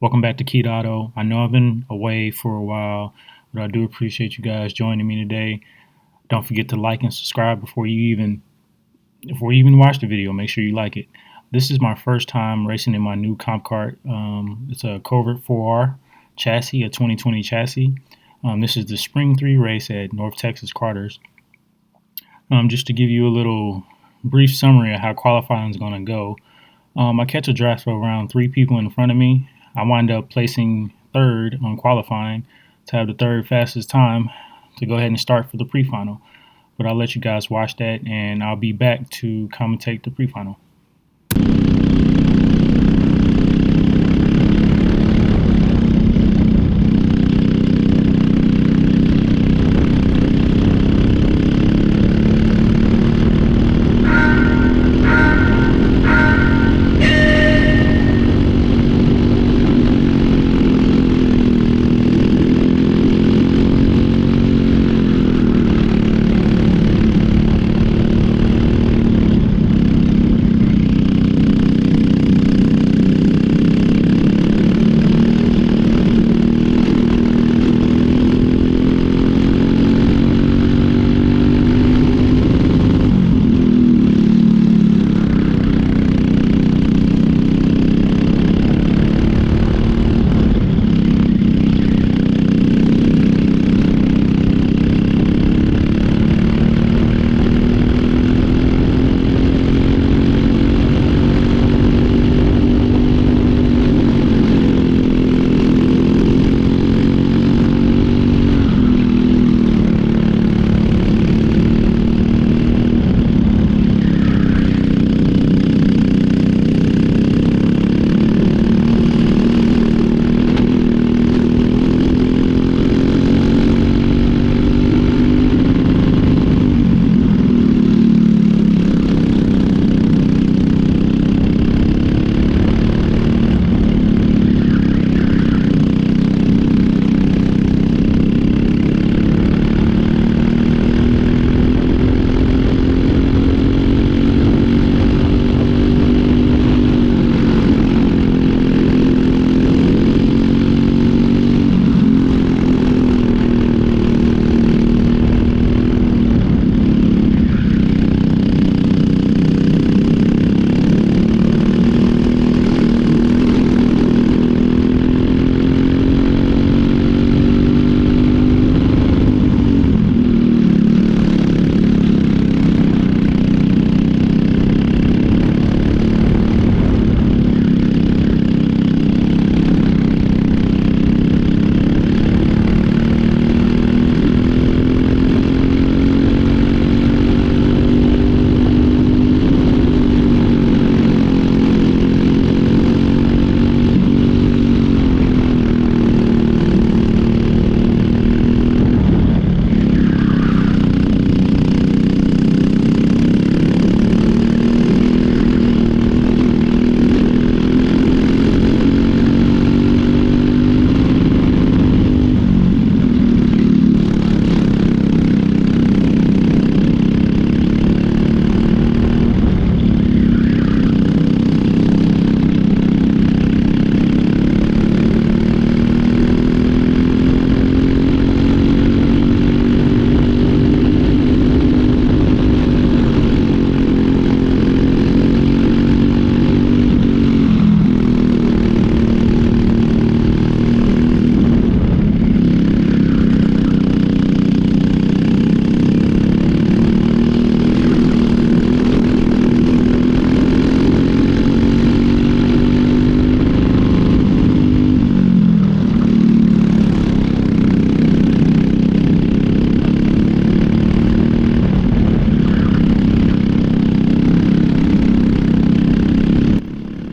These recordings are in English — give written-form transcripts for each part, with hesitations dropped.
Welcome back to Key Auto. I know I've been away for a while, but I do appreciate you guys joining me today. Don't forget to like and subscribe before you even watch the video. Make sure you like it. This is my first time racing in my new Compkart. It's a Covert 4R chassis, a 2020 chassis. This is the Spring 3 race at North Texas Karters. Just to give you a little brief summary of how qualifying is going to go. I catch a draft of around 3 people in front of me. I wind up placing third on qualifying to have the third fastest time to go ahead and start for the pre-final. But I'll let you guys watch that, and I'll be back to commentate the pre-final.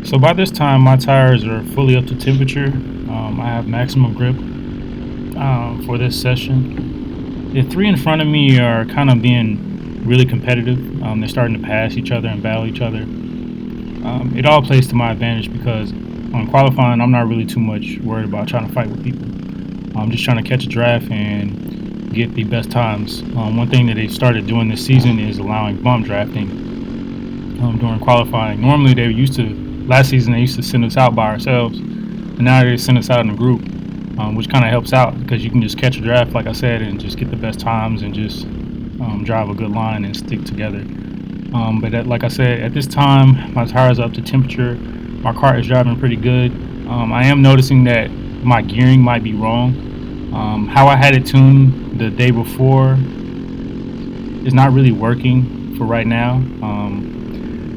So by this time, my tires are fully up to temperature. I have maximum grip for this session. The 3 in front of me are kind of being really competitive. They're starting to pass each other and battle each other. It all plays to my advantage because on qualifying, I'm not really too much worried about trying to fight with people. I'm just trying to catch a draft and get the best times. One thing that they've started doing this season is allowing bump drafting during qualifying. Normally, last season they used to send us out by ourselves, and now they send us out in a group, which kind of helps out because you can just catch a draft, like I said, and just get the best times and just drive a good line and stick together. Like I said, at this time, my tires are up to temperature. My kart is driving pretty good. I am noticing that my gearing might be wrong. How I had it tuned the day before is not really working for right now.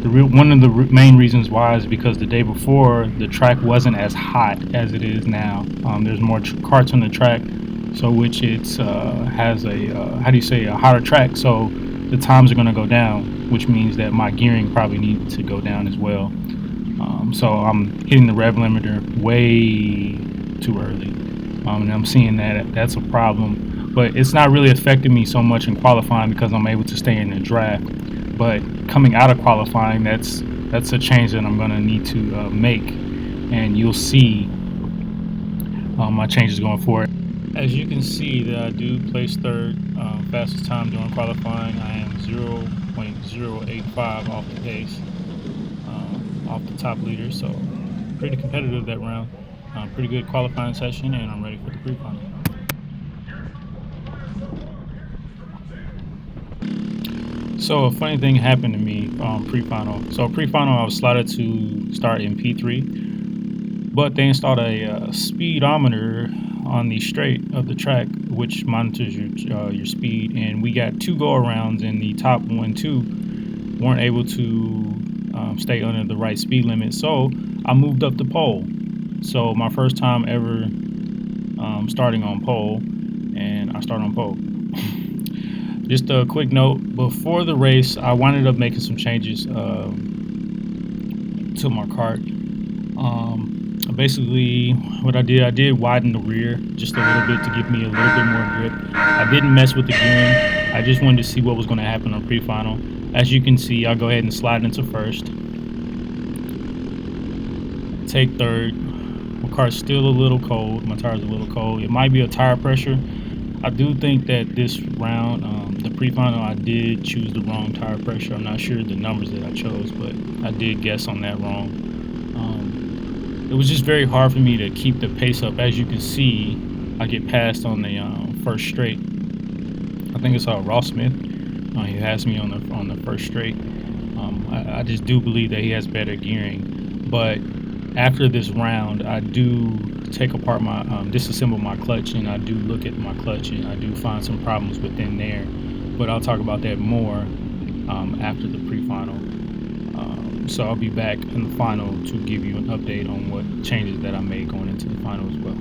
One of the main reasons why is because the day before the track wasn't as hot as it is now. There's more karts on the track, so which it's has a a hotter track, so the times are going to go down, which means that my gearing probably needs to go down as well. So I'm hitting the rev limiter way too early, and I'm seeing that that's a problem. But it's not really affecting me so much in qualifying because I'm able to stay in the draft. But coming out of qualifying, that's a change that I'm going to need to make, and you'll see my changes going forward. As you can see, that I do place third, fastest time during qualifying. I am 0.085 off the pace, off the top leader, so pretty competitive that round. Pretty good qualifying session, and I'm ready for the pre-final. So a funny thing happened to me pre-final. So pre-final, I was slotted to start in P3, but they installed a speedometer on the straight of the track, which monitors your speed. And we got 2 go-arounds, and the top 1-2 weren't able to stay under the right speed limit. So I moved up to pole. So my first time ever starting on pole, and I start on pole. Just a quick note, before the race, I winded up making some changes to my kart. Basically, what I did widen the rear just a little bit to give me a little bit more grip. I didn't mess with the gearing. I just wanted to see what was going to happen on pre-final. As you can see, I'll go ahead and slide into first. Take third. My car's still a little cold. My tire's a little cold. It might be a tire pressure. I do think that this round, the pre-final, I did choose the wrong tire pressure. I'm not sure the numbers that I chose, but I did guess on that wrong. It was just very hard for me to keep the pace up. As you can see, I get passed on the first straight. I think it's Ross Smith. He has me on the first straight. I just do believe that he has better gearing. But after this round, I do take apart my disassemble my clutch, and I do look at my clutch, and I do find some problems within there. But I'll talk about that more after the pre-final. So I'll be back in the final to give you an update on what changes that I made going into the final as well.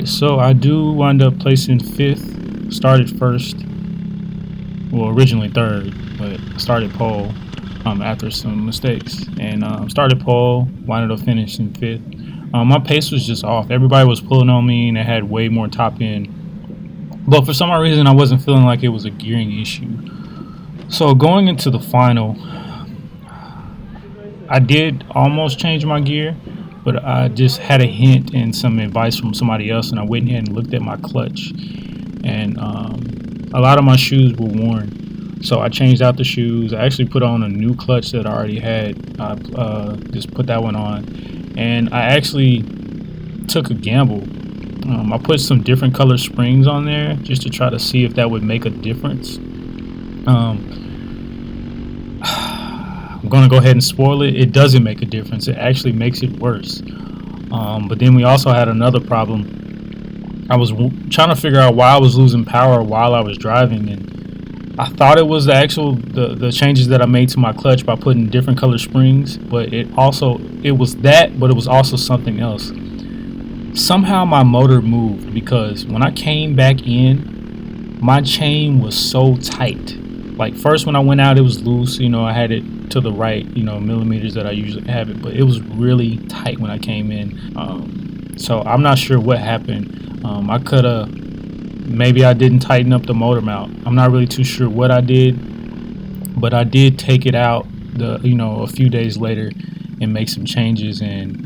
Alright, so I do wind up placing 5th. Started first. Well, originally 3rd, but started pole after some mistakes. And started pole, wound up finishing 5th. My pace was just off. Everybody was pulling on me and I had way more top end. But for some odd reason, I wasn't feeling like it was a gearing issue. So going into the final, I did almost change my gear, but I just had a hint and some advice from somebody else, and I went ahead and looked at my clutch, and a lot of my shoes were worn. So I changed out the shoes. I actually put on a new clutch that I already had. I just put that one on, and I actually took a gamble. I put some different color springs on there just to try to see if that would make a difference. I'm going to go ahead and spoil it. It doesn't make a difference. It actually makes it worse. But then we also had another problem. I was trying to figure out why I was losing power while I was driving, and I thought it was the changes that I made to my clutch by putting different color springs, but it was that, but it was also something else. Somehow my motor moved, because when I came back in, my chain was so tight. Like, first when I went out, it was loose, I had it to the right, millimeters that I usually have it, but it was really tight when I came in. So I'm not sure what happened. I could have, maybe I didn't tighten up the motor mount. I'm not really too sure what I did, but I did take it out a few days later and make some changes, and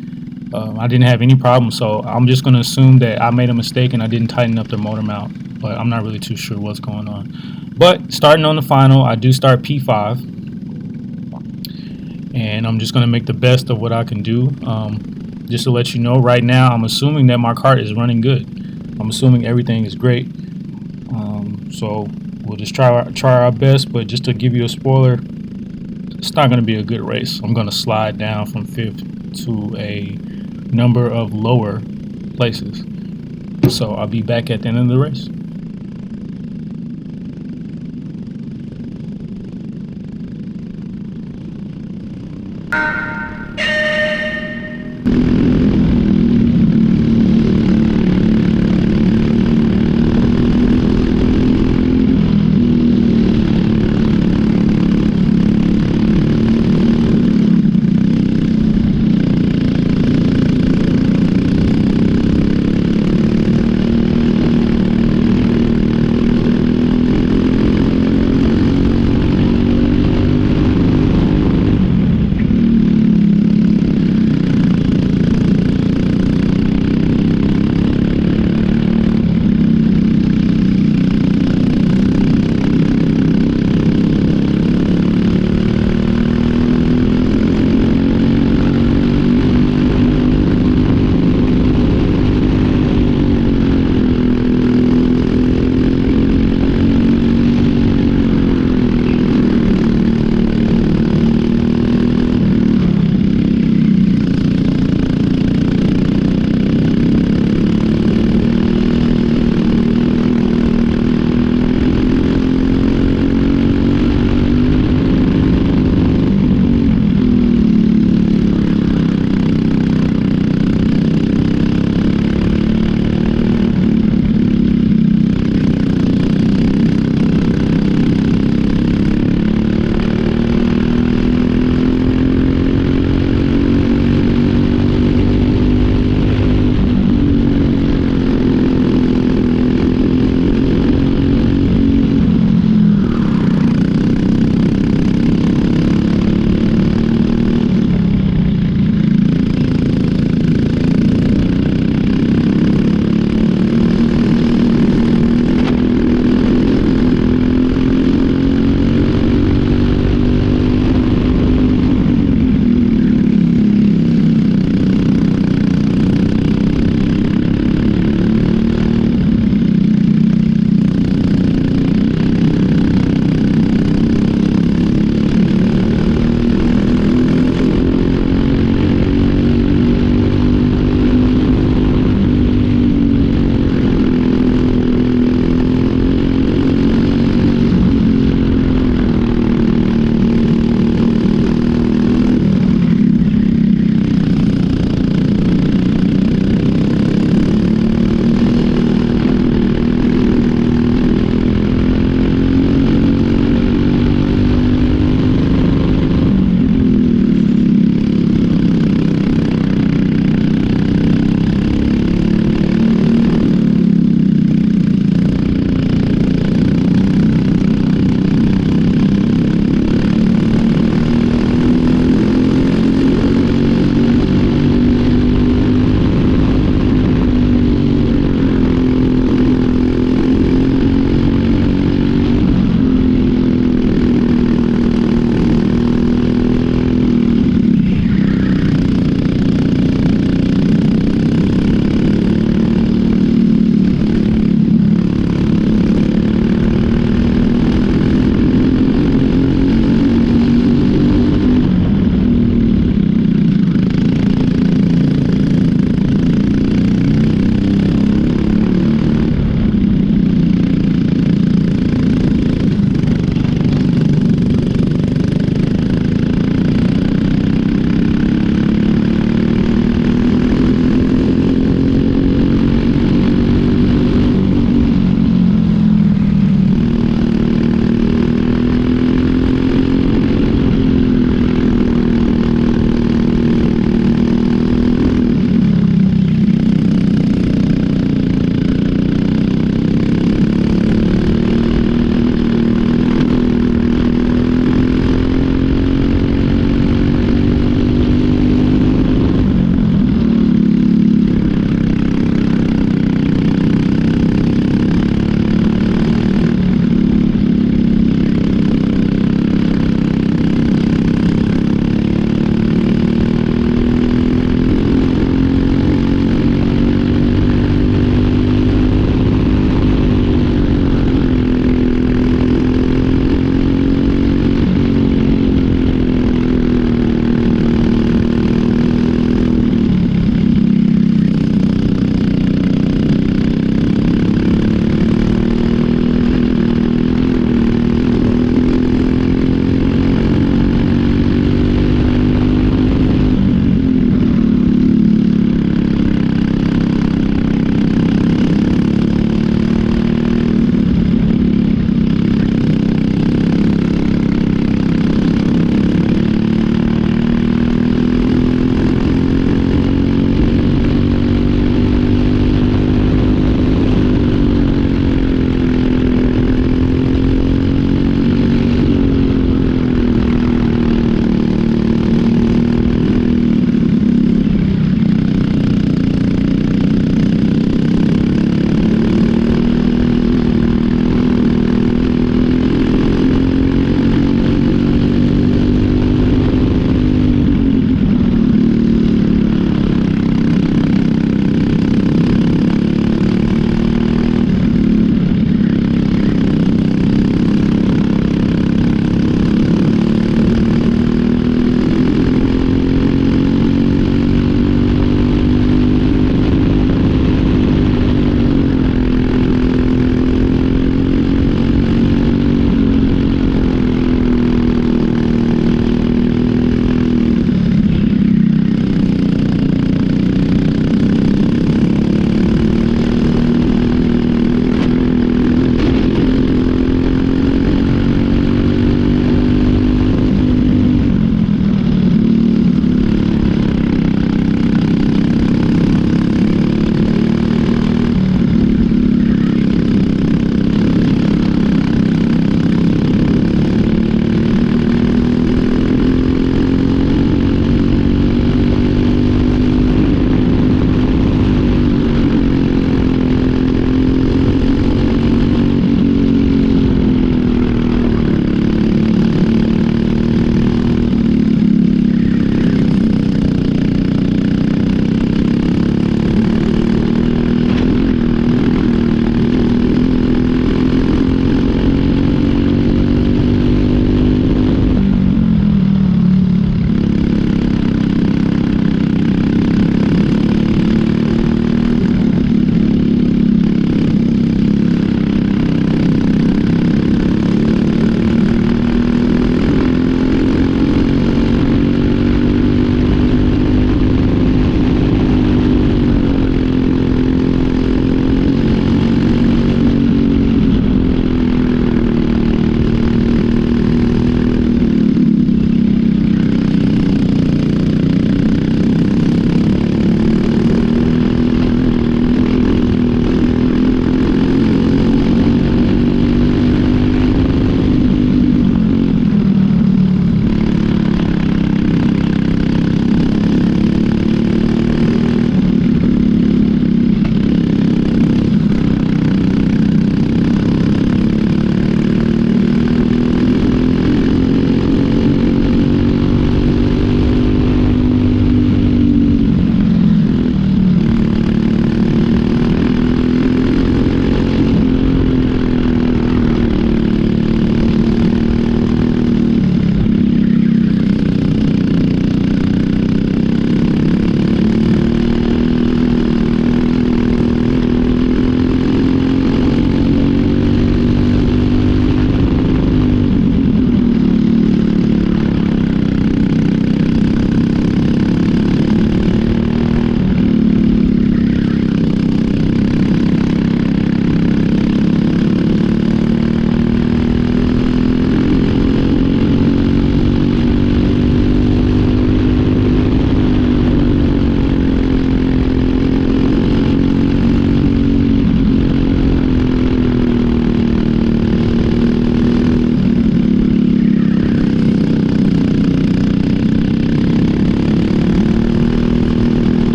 I didn't have any problems. So I'm just going to assume that I made a mistake and I didn't tighten up the motor mount, but I'm not really too sure what's going on. But starting on the final, I do start P5, and I'm just going to make the best of what I can do. Just to let you know, right now I'm assuming that my kart is running good. I'm assuming everything is great. So we'll just try our best, but just to give you a spoiler, it's not going to be a good race. I'm going to slide down from 5th to a number of lower places. So I'll be back at the end of the race.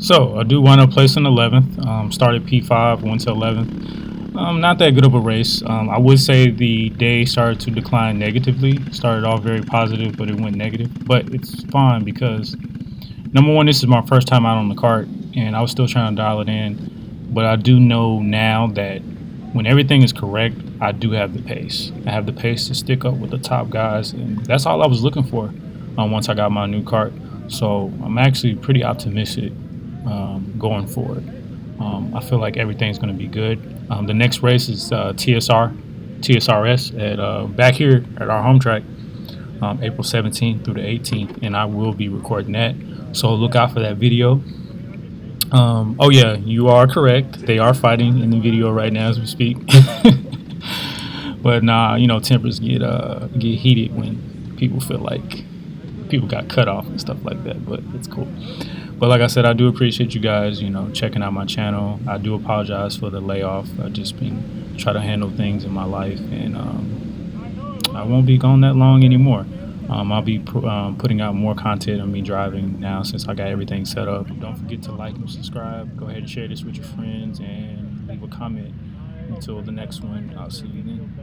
So I do wind up placing 11th. Started P5, went to 11th. Not that good of a race. I would say the day started to decline negatively. Started off very positive, but it went negative. But it's fine because number one, this is my first time out on the kart, and I was still trying to dial it in. But I do know now that when everything is correct, I do have the pace. I have the pace to stick up with the top guys, and that's all I was looking for once I got my new kart. So I'm actually pretty optimistic going forward. I feel like everything's going to be good. The next race is TSRS at back here at our home track, April 17th through the 18th, and I will be recording that. So look out for that video. Oh yeah, you are correct. They are fighting in the video right now as we speak. But nah, tempers get heated when people feel like people got cut off and stuff like that. But it's cool. But like I said, I do appreciate you guys, checking out my channel. I do apologize for the layoff. I just been trying to handle things in my life, and I won't be gone that long anymore. I'll be putting out more content on me driving now since I got everything set up. Don't forget to like and subscribe. Go ahead and share this with your friends and leave a comment. Until the next one, I'll see you then.